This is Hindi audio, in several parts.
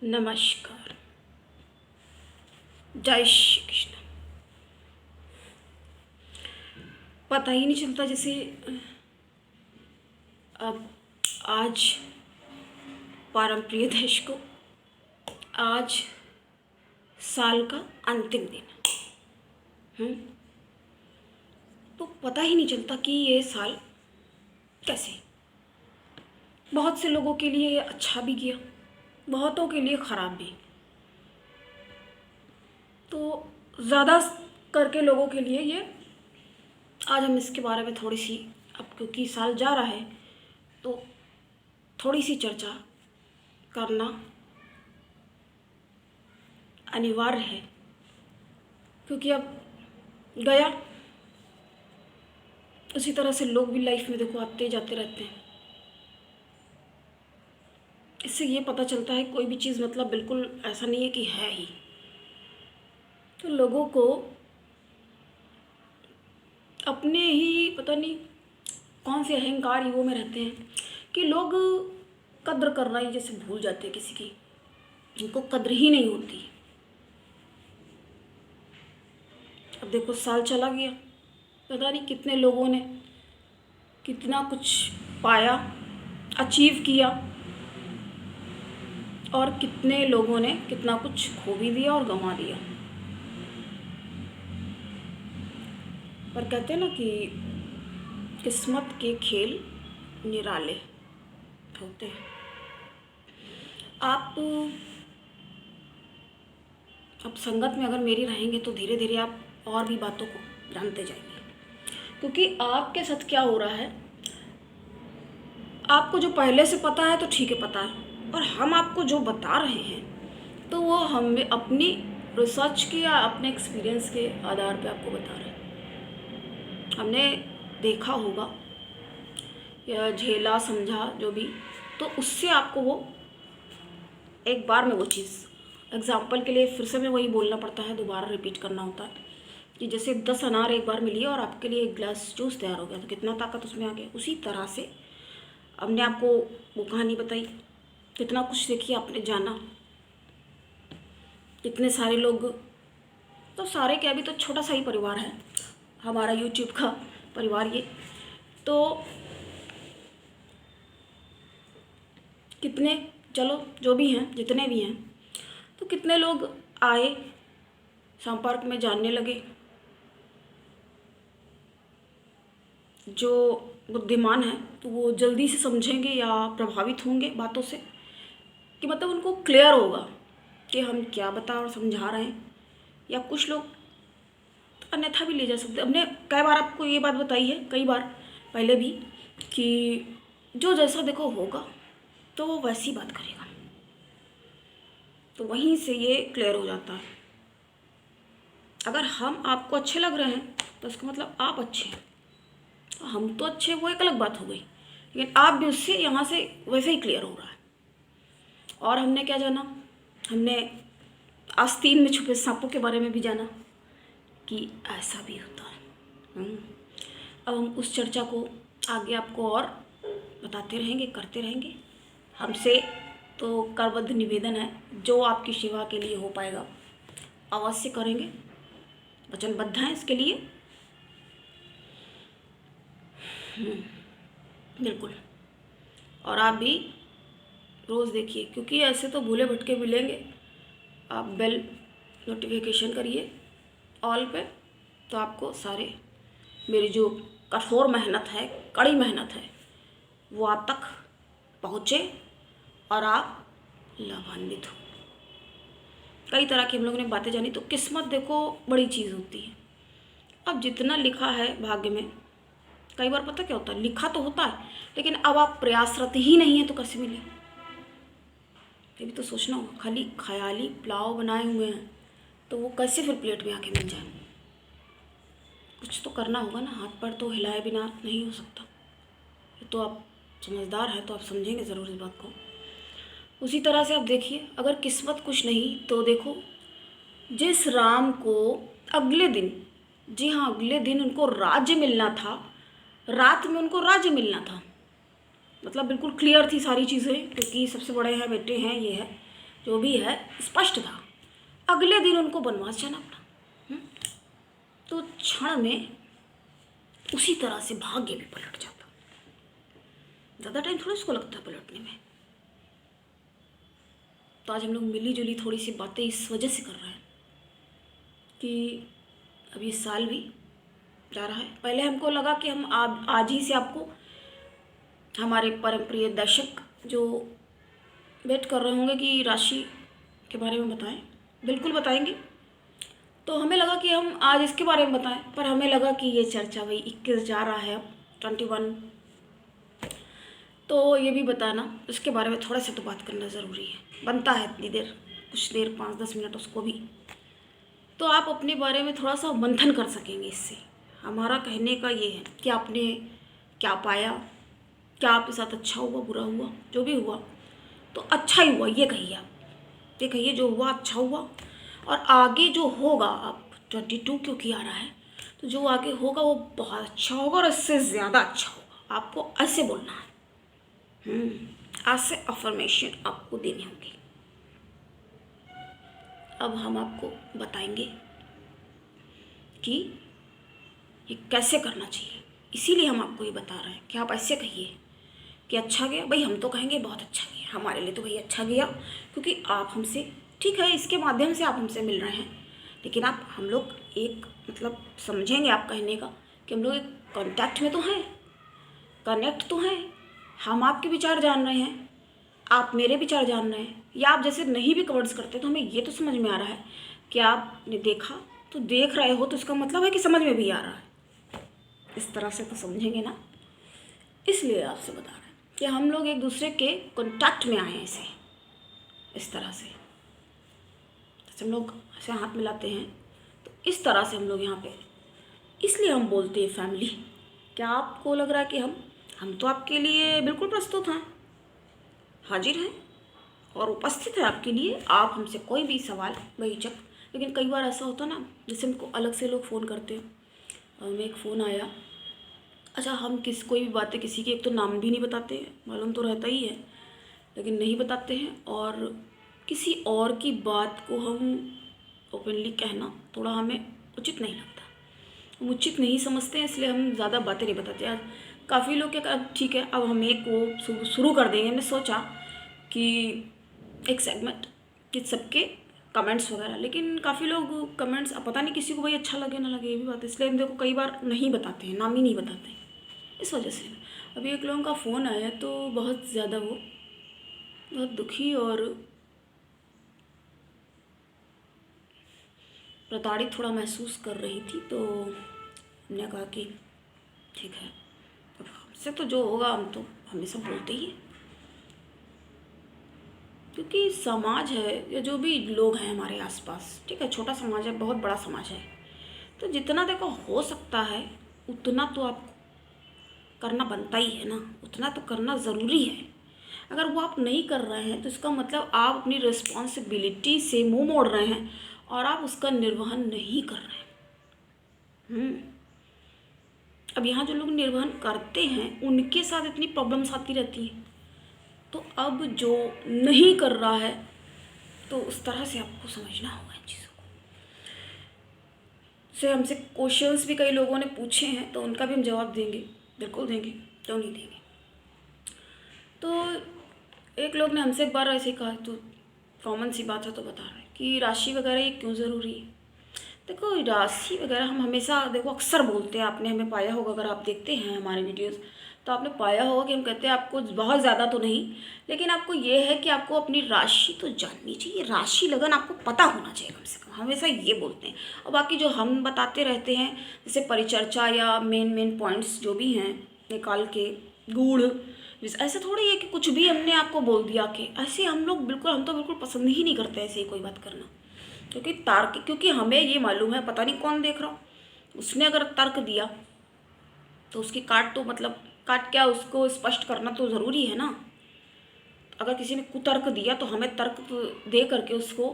नमस्कार। जय श्री कृष्ण। पता ही नहीं चलता जैसे अब आज परम प्रिय देश को आज साल का अंतिम दिन तो पता ही नहीं चलता कि ये साल कैसे। बहुत से लोगों के लिए ये अच्छा भी गया, बहुतों के लिए ख़राब भी। तो ज़्यादा करके लोगों के लिए ये आज हम इसके बारे में थोड़ी सी, अब क्योंकि साल जा रहा है तो थोड़ी सी चर्चा करना अनिवार्य है, क्योंकि अब गया। उसी तरह से लोग भी लाइफ में देखो आते जाते रहते हैं। इससे ये पता चलता है कोई भी चीज़ मतलब बिल्कुल ऐसा नहीं है कि है ही। तो लोगों को अपने ही पता नहीं कौन से अहंकार ईगो में रहते हैं कि लोग कद्र करना ही जैसे भूल जाते हैं किसी की, जिनको कद्र ही नहीं होती। अब देखो साल चला गया, पता नहीं कितने लोगों ने कितना कुछ पाया, अचीव किया, और कितने लोगों ने कितना कुछ खो भी दिया और गंवा दिया। पर कहते हैं ना कि किस्मत के खेल निराले होते हैं। आप अब संगत में अगर मेरी रहेंगे तो धीरे धीरे आप और भी बातों को जानते जाएंगे, क्योंकि आपके साथ क्या हो रहा है आपको जो पहले से पता है तो ठीक है, पता है, और हम आपको जो बता रहे हैं तो वो हमें अपनी रिसर्च की या अपने एक्सपीरियंस के आधार पे आपको बता रहे हैं। हमने देखा होगा या झेला समझा जो भी, तो उससे आपको वो एक बार में वो चीज़, एग्जाम्पल के लिए फिर से मैं वही बोलना पड़ता है, दोबारा रिपीट करना होता है कि जैसे 10 अनार एक बार में लिए और आपके लिए 1 गिलास जूस तैयार हो गया तो कितना ताकत उसमें आ गया। उसी तरह से हमने आपको वो कहानी बताई, कितना कुछ देखिए आपने जाना, कितने सारे लोग, तो सारे क्या, अभी तो छोटा सा ही परिवार है हमारा यूट्यूब का परिवार ये, तो कितने, चलो जो भी हैं जितने भी हैं, तो कितने लोग आए संपर्क में, जानने लगे। जो बुद्धिमान है तो वो जल्दी से समझेंगे या प्रभावित होंगे बातों से, कि मतलब उनको क्लियर होगा कि हम क्या बता और समझा रहे हैं। या कुछ लोग तो अन्यथा भी ले जा सकते। हमने कई बार आपको ये बात बताई है, कई बार पहले भी, कि जो जैसा देखो होगा तो वो वैसी बात करेगा, तो वहीं से ये क्लियर हो जाता है। अगर हम आपको अच्छे लग रहे हैं तो इसका मतलब आप अच्छे हैं, हम तो अच्छे, वो एक अलग बात हो गई, लेकिन आप भी उससे यहाँ से वैसे ही क्लियर हो रहा है। और हमने क्या जाना, हमने आस्तीन में छुपे सांपों के बारे में भी जाना कि ऐसा भी होता है। अब हम उस चर्चा को आगे आपको और बताते रहेंगे, करते रहेंगे। हमसे तो करबद्ध निवेदन है, जो आपकी सेवा के लिए हो पाएगा अवश्य करेंगे, वचनबद्ध हैं इसके लिए। बिल्कुल। और आप भी रोज़ देखिए, क्योंकि ऐसे तो भूले भटके मिलेंगे। आप बेल नोटिफिकेशन करिए ऑल पे, तो आपको सारे मेरी जो कठोर मेहनत है, कड़ी मेहनत है, वो आप तक पहुँचे और आप लाभान्वित हो। कई तरह की हम लोगों ने बातें जानी। तो किस्मत देखो बड़ी चीज़ होती है। अब जितना लिखा है भाग्य में, कई बार पता क्या होता है, लिखा तो होता है लेकिन अब आप प्रयासरत ही नहीं है तो कैसे मिले, ये भी तो सोचना होगा। खाली ख्याली पुलाव बनाए हुए हैं तो वो कैसे फिर प्लेट में आके मिल जाए। कुछ तो करना होगा ना, हाथ पैर तो हिलाए बिना नहीं हो सकता। ये तो आप समझदार हैं तो आप समझेंगे ज़रूर इस बात को। उसी तरह से आप देखिए, अगर किस्मत कुछ नहीं तो देखो, जिस राम को अगले दिन, जी हाँ अगले दिन उनको राज्य मिलना था, रात में उनको राज्य मिलना था, मतलब बिल्कुल क्लियर थी सारी चीज़ें, क्योंकि सबसे बड़े हैं, बेटे हैं, ये है, जो भी है स्पष्ट था। अगले दिन उनको वनवास जाना पड़ा। तो क्षण में उसी तरह से भाग्य भी पलट जाता। ज़्यादा टाइम थोड़ा उसको लगता है पलटने में। तो आज हम लोग मिली जुली थोड़ी सी बातें इस वजह से कर रहे हैं कि अब ये साल भी जा रहा है। पहले हमको लगा कि हम आज ही से आपको हमारे परम प्रिय दर्शक जो वेट कर रहे होंगे कि राशि के बारे में बताएं, बिल्कुल बताएंगे। तो हमें लगा कि हम आज इसके बारे में बताएं, पर हमें लगा कि ये चर्चा भाई 21 जा रहा है, अब 21, तो ये भी बताना, इसके बारे में थोड़ा सा तो बात करना ज़रूरी है, बनता है इतनी देर, कुछ देर 5-10 मिनट उसको भी, तो आप अपने बारे में थोड़ा सा मंथन कर सकेंगे इससे। हमारा कहने का ये है कि आपने क्या पाया, क्या आपके साथ अच्छा हुआ, बुरा हुआ, जो भी हुआ तो अच्छा ही हुआ, ये कहिए आप, ये कहिए जो हुआ अच्छा हुआ। और आगे जो होगा, अब 22 क्योंकि आ रहा है, तो जो आगे होगा वो बहुत अच्छा होगा और इससे ज़्यादा अच्छा होगा। आपको ऐसे बोलना है, ऐसे अफर्मेशन आपको देनी होगी। अब हम आपको बताएंगे कि ये कैसे करना चाहिए, इसीलिए हम आपको ये बता रहे हैं कि आप ऐसे कहिए कि अच्छा गया। भाई हम तो कहेंगे बहुत अच्छा गया, हमारे लिए तो भाई अच्छा गया, क्योंकि आप हमसे, ठीक है इसके माध्यम से आप हमसे मिल रहे हैं, लेकिन आप हम लोग एक मतलब समझेंगे आप कहने का कि हम लोग एक कांटेक्ट में तो हैं, कनेक्ट तो हैं, हम आपके विचार जान रहे हैं, आप मेरे विचार जान रहे हैं, या आप जैसे नहीं भी कमेंट्स करते तो हमें ये तो समझ में आ रहा है कि आपने देखा तो देख रहे हो, तो इसका मतलब है कि समझ में भी आ रहा है। इस तरह से तो समझेंगे ना, इसलिए आपसे बता रहे हैं कि हम लोग एक दूसरे के कांटेक्ट में आए हैं ऐसे, इस तरह से जैसे हम लोग ऐसे हाथ मिलाते हैं, तो इस तरह से हम लोग यहाँ पे, इसलिए हम बोलते हैं फैमिली। क्या आपको लग रहा है कि हम तो आपके लिए बिल्कुल प्रस्तुत हैं, हाजिर हैं और उपस्थित है आपके लिए। आप हमसे कोई भी सवाल बेहिचक, लेकिन कई बार ऐसा होता ना, जैसे हमको अलग से लोग फ़ोन करते हैं, हमें एक फ़ोन आया, अच्छा हम कोई भी बातें किसी के एक तो नाम भी नहीं बताते, मालूम तो रहता ही है, लेकिन नहीं बताते हैं, और किसी और की बात को हम ओपनली कहना थोड़ा हमें उचित नहीं लगता, हम उचित नहीं समझते हैं, इसलिए हम ज़्यादा बातें नहीं बताते। आज काफ़ी लोग क्या, अब ठीक है अब हम एक वो शुरू कर देंगे, हमने सोचा कि एक सेगमेंट कि सबके कमेंट्स वगैरह, लेकिन काफ़ी लोग कमेंट्स, अब पता नहीं किसी को भाई अच्छा लगे ना लगे, ये भी बात है, इसलिए हम देखो कई बार नहीं बताते हैं, नाम ही नहीं बताते हैं, इस वजह से। अभी एक लोगों का फ़ोन आया तो बहुत ज़्यादा वो बहुत दुखी और प्रताड़ित थोड़ा महसूस कर रही थी, तो हमने कहा कि ठीक है, अब हमसे तो जो होगा हम तो हमेशा बोलते ही हैं, क्योंकि समाज है या जो भी लोग हैं हमारे आसपास, ठीक है छोटा समाज है बहुत बड़ा समाज है, तो जितना देखो हो सकता है उतना तो आपको करना बनता ही है ना, उतना तो करना ज़रूरी है। अगर वो आप नहीं कर रहे हैं तो इसका मतलब आप अपनी रिस्पॉन्सिबिलिटी से मुंह मोड़ रहे हैं और आप उसका निर्वहन नहीं कर रहे हैं। अब यहाँ जो लोग निर्वहन करते हैं उनके साथ इतनी प्रॉब्लम्स आती रहती हैं, तो अब जो नहीं कर रहा है तो उस तरह से आपको समझना होगा इन चीज़ों को। से हमसे क्वेश्चंस भी कई लोगों ने पूछे हैं, तो उनका भी हम जवाब देंगे, बिल्कुल देंगे, क्यों नहीं देंगे। तो एक लोग ने हमसे एक बार ऐसे ही कहा, तो कॉमन सी बात है तो बता रहे हैं कि राशि वगैरह ये क्यों ज़रूरी है। देखो राशि वगैरह हम हमेशा देखो अक्सर बोलते हैं, आपने हमें पाया होगा, अगर आप देखते हैं हमारे वीडियोस तो आपने पाया होगा कि हम कहते हैं आपको बहुत ज़्यादा तो नहीं, लेकिन आपको ये है कि आपको अपनी राशि तो जाननी चाहिए, राशि लगन आपको पता होना चाहिए कम से कम, हमेशा ये बोलते हैं। और बाकी जो हम बताते रहते हैं जैसे परिचर्चा या मेन पॉइंट्स जो भी हैं निकाल के गूढ़, ऐसे थोड़ी है कि कुछ भी हमने आपको बोल दिया कि ऐसे, हम लोग बिल्कुल, हम तो बिल्कुल पसंद ही नहीं करते ऐसे ही कोई बात करना, क्योंकि तर्क, क्योंकि हमें ये मालूम है पता नहीं कौन देख रहा, उसने अगर तर्क दिया तो उसकी काट, तो मतलब काट क्या, उसको स्पष्ट करना तो ज़रूरी है ना। अगर किसी ने कुतर्क दिया तो हमें तर्क दे करके उसको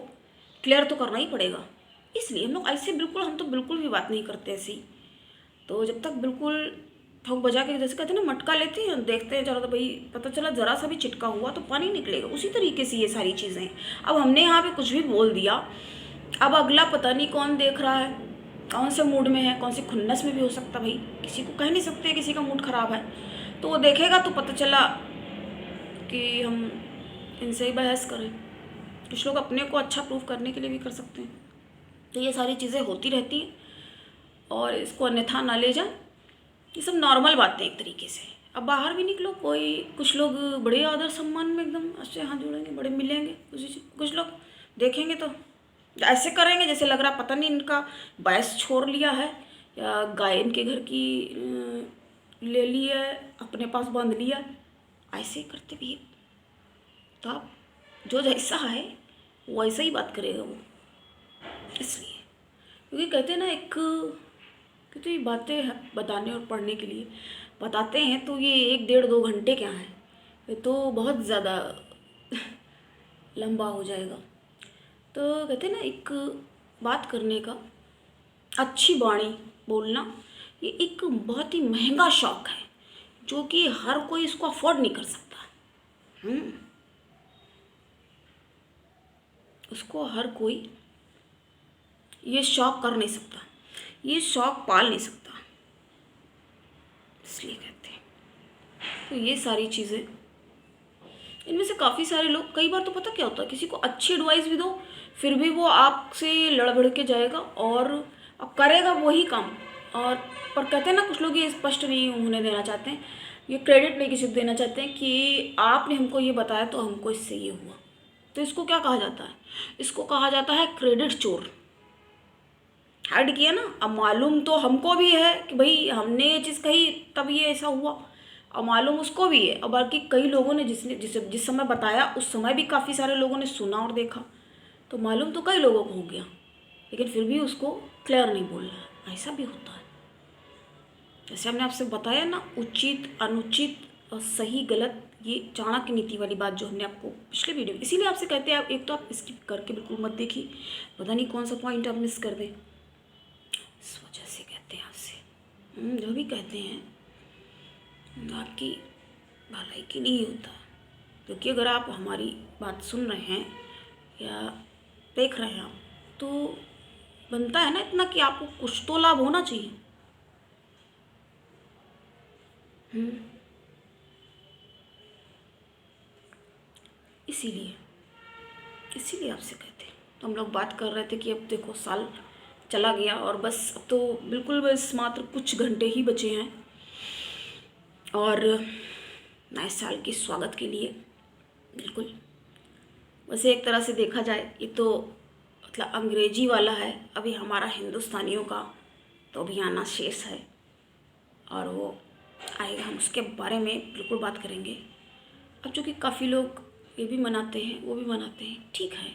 क्लियर तो करना ही पड़ेगा, इसलिए हम लोग ऐसे बिल्कुल, हम तो बिल्कुल भी बात नहीं करते ऐसी। तो जब तक बिल्कुल ठोक बजा के, जैसे कहते हैं ना मटका लेते हैं, देखते हैं, चलो तो भाई पता चला ज़रा सा भी चिटका हुआ तो पानी निकलेगा, उसी तरीके से ये सारी चीज़ें हैं। अब हमने यहाँ पे कुछ भी बोल दिया, अब अगला पता नहीं कौन देख रहा है, कौन से मूड में है, कौन से खुन्नस में भी हो सकता, भाई किसी को कह नहीं सकते किसी का मूड ख़राब है, तो वो देखेगा तो पता चला कि हम इनसे ही बहस करें। कुछ लोग अपने को अच्छा प्रूफ करने के लिए भी कर सकते हैं। तो ये सारी चीज़ें होती रहती हैं और इसको अन्यथा ना ले जाएं, ये सब नॉर्मल बातें एक तरीके से। अब बाहर भी निकलो, कोई कुछ लोग बड़े आदर सम्मान में एकदम अच्छे हाथ जोड़ेंगे, बड़े मिलेंगे, कुछ लोग देखेंगे तो ऐसे करेंगे जैसे लग रहा पता नहीं इनका भैंस छोड़ लिया है या गाय इनके घर की ले ली है, अपने पास बांध लिया, ऐसे ही करते भी। तो आप जो जैसा है वैसा ही बात करेगा वो, इसलिए क्योंकि कहते हैं ना एक, क्योंकि ये बातें बताने और पढ़ने के लिए बताते हैं तो ये 1-1.5-2 घंटे क्या है, ये तो बहुत ज़्यादा लंबा हो जाएगा। तो कहते हैं ना एक बात करने का, अच्छी वाणी बोलना, ये एक बहुत ही महंगा शौक़ है जो कि हर कोई इसको अफोर्ड नहीं कर सकता। उसको हर कोई ये शौक़ कर नहीं सकता, ये शौक़ पाल नहीं सकता, इसलिए कहते हैं। तो ये सारी चीज़ें, इनमें से काफ़ी सारे लोग, कई बार तो पता क्या होता है, किसी को अच्छी एडवाइस भी दो फिर भी वो आपसे लड़ भड़ के जाएगा और अब करेगा वही काम। और पर कहते हैं ना कुछ लोग ये स्पष्ट नहीं होने देना चाहते हैं, ये क्रेडिट नहीं किसी को देना चाहते हैं कि आपने हमको ये बताया तो हमको इससे ये हुआ। तो इसको क्या कहा जाता है, इसको कहा जाता है क्रेडिट चोर। हाइड किया ना, अब मालूम तो हमको भी है कि भाई हमने ये चीज़ कही तब ये ऐसा हुआ, और मालूम उसको भी है, और बाकी कई लोगों ने जिस समय बताया उस समय भी काफ़ी सारे लोगों ने सुना और देखा, तो मालूम तो कई लोगों को हो गया, लेकिन फिर भी उसको क्लियर नहीं बोल रहा, ऐसा भी होता है। जैसे हमने आपसे बताया ना, उचित अनुचित और सही गलत, ये चाणक्य नीति वाली बात जो हमने आपको पिछले वीडियो, इसीलिए आपसे कहते हैं आप एक तो आप स्किप करके बिल्कुल मत देखिए, पता नहीं कौन सा पॉइंट आप मिस कर दें, इस वजह से कहते हैं आपसे। जो भी कहते हैं आपकी भलाई के लिए होता है, क्योंकि अगर आप हमारी बात सुन रहे हैं या देख रहे हैं तो बनता है ना इतना कि आपको कुछ तो लाभ होना चाहिए। इसीलिए आपसे कहते हैं। तो हम लोग बात कर रहे थे कि अब देखो साल चला गया और बस अब तो बिल्कुल बस मात्र कुछ घंटे ही बचे हैं और नए साल के स्वागत के लिए बिल्कुल, वैसे एक तरह से देखा जाए ये तो मतलब अंग्रेजी वाला है, अभी हमारा हिंदुस्तानियों का तो अभी आना शेष है और वो आएगा, हम उसके बारे में बिल्कुल बात करेंगे। अब चूँकि काफ़ी लोग ये भी मनाते हैं वो भी मनाते हैं, ठीक है,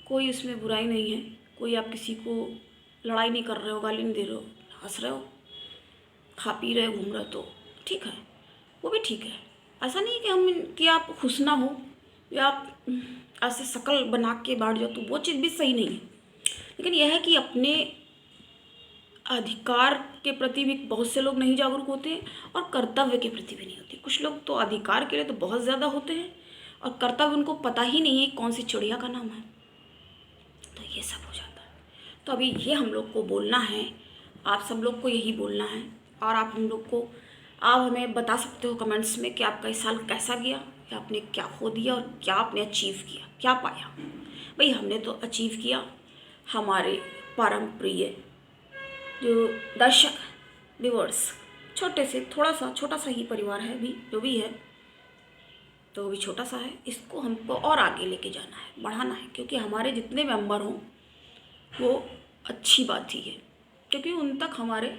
कोई इसमें बुराई नहीं है, कोई आप किसी को लड़ाई नहीं कर रहे हो, गाली नहीं दे रहे हो, हंस रहे हो, खा पी रहे हो, घूम रहे हो, तो ठीक है, वो भी ठीक है। ऐसा नहीं है कि आप खुश ना हो या आप ऐसे शकल बना के बैठ जाओ, तो वो चीज़ भी सही नहीं है। लेकिन यह है कि अपने अधिकार के प्रति भी बहुत से लोग नहीं जागरूक होते हैं और कर्तव्य के प्रति भी नहीं होते। कुछ लोग तो अधिकार के लिए तो बहुत ज़्यादा होते हैं और कर्तव्य उनको पता ही नहीं है कौन सी चिड़िया का नाम है, तो ये सब हो जाता है। तो अभी ये हम लोग को बोलना है, आप सब लोग को यही बोलना है और आप हम लोग को, आप हमें बता सकते हो कमेंट्स में कि आपका इस साल कैसा गया या आपने क्या खो दिया और क्या आपने अचीव किया, क्या पाया। भाई हमने तो अचीव किया, हमारे परम प्रिय जो दर्शक व्यूअर्स, छोटे से छोटा सा ही परिवार है भी, जो भी है तो वो भी छोटा सा है, इसको हमको और आगे लेके जाना है, बढ़ाना है, क्योंकि हमारे जितने मेंबर हों वो अच्छी बात ही है, क्योंकि उन तक हमारे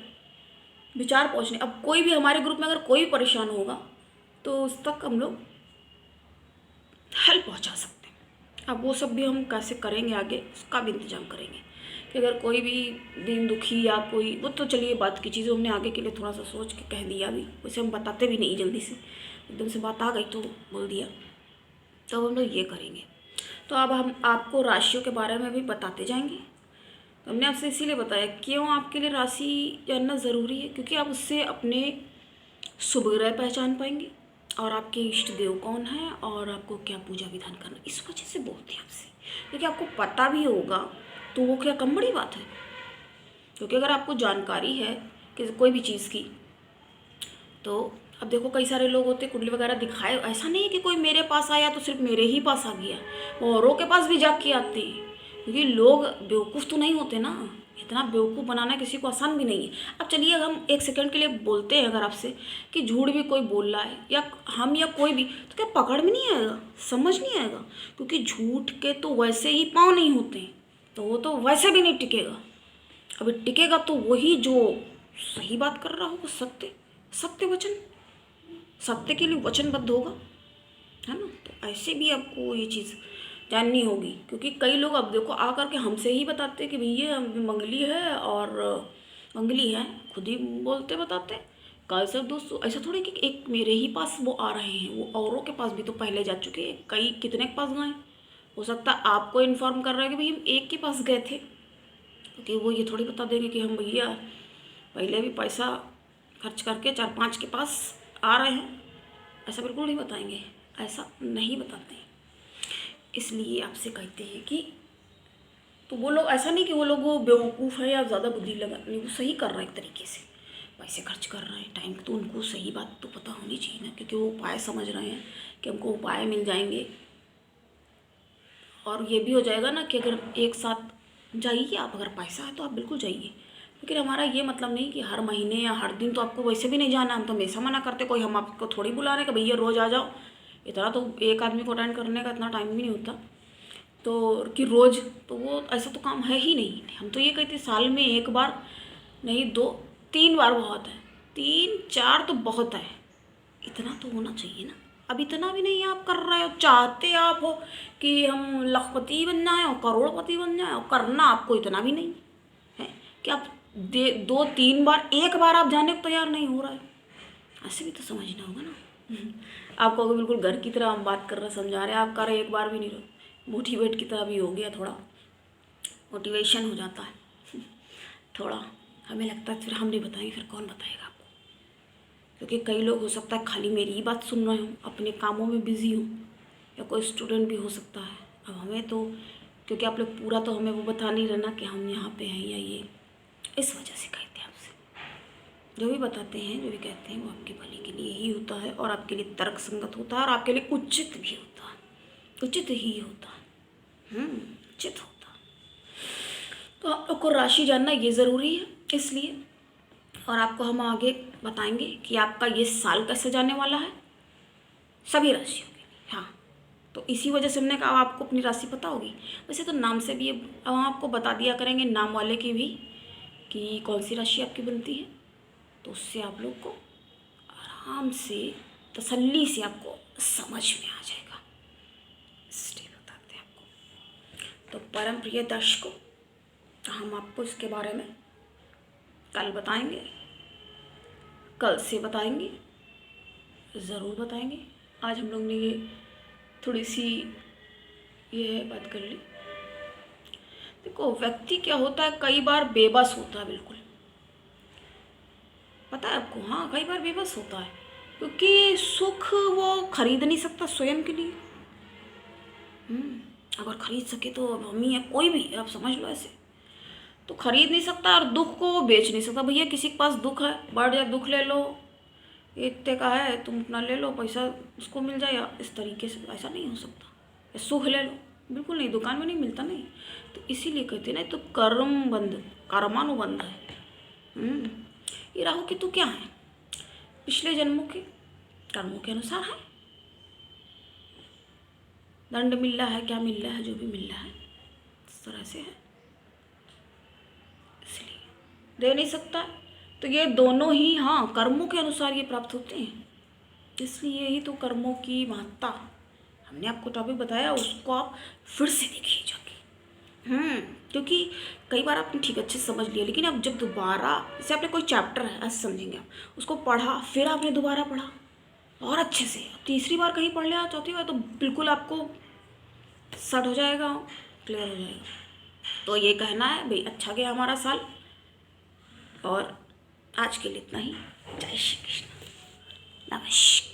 विचार पहुंचने। अब कोई भी हमारे ग्रुप में अगर कोई परेशान होगा तो उस तक हम लोग हेल्प पहुंचा सकते हैं। अब वो सब भी हम कैसे करेंगे आगे, उसका भी इंतजाम करेंगे कि अगर कोई भी दिन दुखी या कोई, वो तो चलिए बात की चीज़ें हमने आगे के लिए थोड़ा सा सोच के कह दिया, भी वैसे हम बताते भी नहीं जल्दी से, एकदम से बात आ गई तो बोल दिया, तो हम लोग ये करेंगे। तो अब हम आपको राशियों के बारे में भी बताते जाएंगे। तो हमने आपसे इसीलिए बताया क्यों आपके लिए राशि जानना ज़रूरी है, क्योंकि आप उससे अपने शुभ ग्रह पहचान पाएंगे और आपके इष्ट देव कौन है और आपको क्या पूजा विधान करना, इस वजह से बोलते हैं आपसे। क्योंकि आपको पता भी होगा तो वो क्या कम बड़ी बात है। क्योंकि अगर आपको जानकारी है कि कोई भी चीज़ की, तो अब देखो कई सारे लोग होते कुंडली वगैरह दिखाए, ऐसा नहीं है कि कोई मेरे पास आया तो सिर्फ मेरे ही पास आ गया, वो औरों के पास भी जाके आते हैं। क्योंकि लोग बेवकूफ़ तो नहीं होते ना, इतना बेवकूफ़ बनाना किसी को आसान भी नहीं है। अब चलिए हम एक सेकंड के लिए बोलते हैं अगर आपसे कि झूठ भी कोई बोल रहा है या हम या कोई भी, तो क्या पकड़ में नहीं आएगा, समझ नहीं आएगा। क्योंकि झूठ के तो वैसे ही पाँव नहीं होते हैं, तो वो तो वैसे भी नहीं टिकेगा। अभी टिकेगा तो वही जो सही बात कर रहा होगा, सत्य सत्य वचन, सत्य के लिए वचनबद्ध होगा, है ना। तो ऐसे भी आपको ये चीज़ जाननी होगी। क्योंकि कई लोग अब देखो आ करके हमसे ही बताते कि भैया मंगली है और मंगली है, खुद ही बोलते बताते। कल से दोस्तों ऐसा थोड़ी कि एक मेरे ही पास वो आ रहे हैं, वो औरों के पास भी तो पहले जा चुके हैं, कई कितने के पास गए। हो सकता है आपको इन्फॉर्म कर रहे हैं कि भाई हम एक के पास गए थे, क्योंकि वो ये थोड़ी बता देंगे कि हम भैया पहले भी पैसा खर्च करके 4-5 के पास आ रहे हैं। ऐसा बिल्कुल नहीं बताएंगे, ऐसा नहीं बताते। इसलिए आपसे कहते हैं कि तो वो लोग ऐसा नहीं कि वो लोग वो बेवकूफ़ है या ज़्यादा बुद्धि लगा नहीं, वो सही कर रहे हैं एक तरीके से, पैसे खर्च कर रहे हैं टाइम, तो उनको सही बात तो पता होनी चाहिए ना। क्योंकि वो उपाय समझ रहे हैं कि हमको उपाय मिल जाएंगे। और ये भी हो जाएगा ना कि अगर एक साथ जाइए आप, अगर पैसा है तो आप बिल्कुल जाइए। लेकिन हमारा ये मतलब नहीं कि हर महीने या हर दिन, तो आपको वैसे भी नहीं जाना, हम तो हमेशा मना करते, कोई हम आपको थोड़ी बुला रहे कि भैया रोज़ आ जाओ। इतना तो एक आदमी को अटेंड करने का इतना टाइम भी नहीं होता, तो कि रोज़, तो वो ऐसा तो काम है ही नहीं। हम तो ये कहते साल में एक बार नहीं, 2-3 बार बहुत है, 3-4 तो बहुत है, इतना तो होना चाहिए ना। अब इतना भी नहीं आप कर रहे हो, चाहते आप हो कि हम लखपति बन जाएं और करोड़पति बन जाएं, और करना आपको इतना भी नहीं है कि आप 2-3 बार, एक बार आप जाने को तैयार नहीं हो रहा है। ऐसे भी तो समझना होगा ना। आपको अगर बिल्कुल घर की तरह हम बात कर रहे समझा रहे, आप कर रहे एक बार भी नहीं रहे, मोटिवेट की तरह भी हो गया, थोड़ा मोटिवेशन हो जाता है थोड़ा। हमें लगता है फिर हम नहीं बताएंगे, फिर कौन बताएगा आपको। क्योंकि कई लोग हो सकता है खाली मेरी ही बात सुन रहे हो, अपने कामों में बिजी हो, या कोई स्टूडेंट भी हो सकता है। अब हमें तो, क्योंकि आप लोग पूरा तो हमें वो बता नहीं रहना कि हम यहाँ पे हैं या ये, इस वजह से कहते हैं आपसे। जो भी बताते हैं, जो भी कहते हैं, वो आपके भले के लिए ही होता है और आपके लिए तर्क संगत होता है और आपके लिए उचित भी होता है, उचित ही होता है, उचित होता है। तो आप लोग को राशि जानना ये ज़रूरी है इसलिए। और आपको हम आगे बताएंगे कि आपका ये साल कैसे जाने वाला है सभी राशियों के लिए। हाँ, तो इसी वजह से हमने कहा आपको अपनी राशि पता होगी। वैसे तो नाम से भी अब हम आपको बता दिया करेंगे, नाम वाले की भी, कि कौन सी राशि आपकी बनती है। तो उससे आप लोग को आराम से तसल्ली से आपको समझ में आ जाएगा, इसलिए बताते हैं आपको। तो परम प्रिय दर्शकों, हम आपको इसके बारे में कल बताएंगे, कल से बताएंगे, ज़रूर बताएंगे। आज हम लोग ने ये थोड़ी सी ये बात कर ली। देखो व्यक्ति क्या होता है, कई बार बेबस होता है, बिल्कुल पता है आपको। हाँ, कई बार बेबस होता है, क्योंकि सुख वो खरीद नहीं सकता स्वयं के लिए। अगर खरीद सके तो अब हम ही, कोई भी आप समझ लो ऐसे, तो खरीद नहीं सकता। और दुख को वो बेच नहीं सकता। भैया किसी के पास दुख है, बढ़ जाए दुख ले लो, इतने का है तुम अपना ले लो, पैसा उसको मिल जाए, या इस तरीके से ऐसा नहीं हो सकता। या सुख ले लो, बिल्कुल नहीं, दुकान में नहीं मिलता नहीं। तो इसीलिए कहते हैं ना, तो कर्म बंध, कर्मानुबंध है। ये राहु केतु क्या है, पिछले जन्मों के कर्मों के अनुसार है। दंड मिल रहा है, क्या मिल रहा है, जो भी मिल रहा है इस तरह से है, इसलिए दे नहीं सकता। तो ये दोनों ही, हाँ, कर्मों के अनुसार ये प्राप्त होते हैं। इसलिए ही तो कर्मों की महत्ता हमने आपको टॉपिक बताया, उसको आप फिर से देखिए जाके। क्योंकि कई बार आपने ठीक अच्छे से समझ लिया, लेकिन अब जब दोबारा, जैसे आपने कोई चैप्टर है ऐसे समझेंगे आप, उसको पढ़ा, फिर आपने दोबारा पढ़ा और अच्छे से, तीसरी बार कहीं पढ़ लिया, चौथी बार, तो बिल्कुल आपको सेट हो जाएगा, क्लियर हो जाएगा। तो ये कहना है भाई, अच्छा गया हमारा साल। और आज के लिए इतना ही। जय श्री कृष्ण। नमस्कार।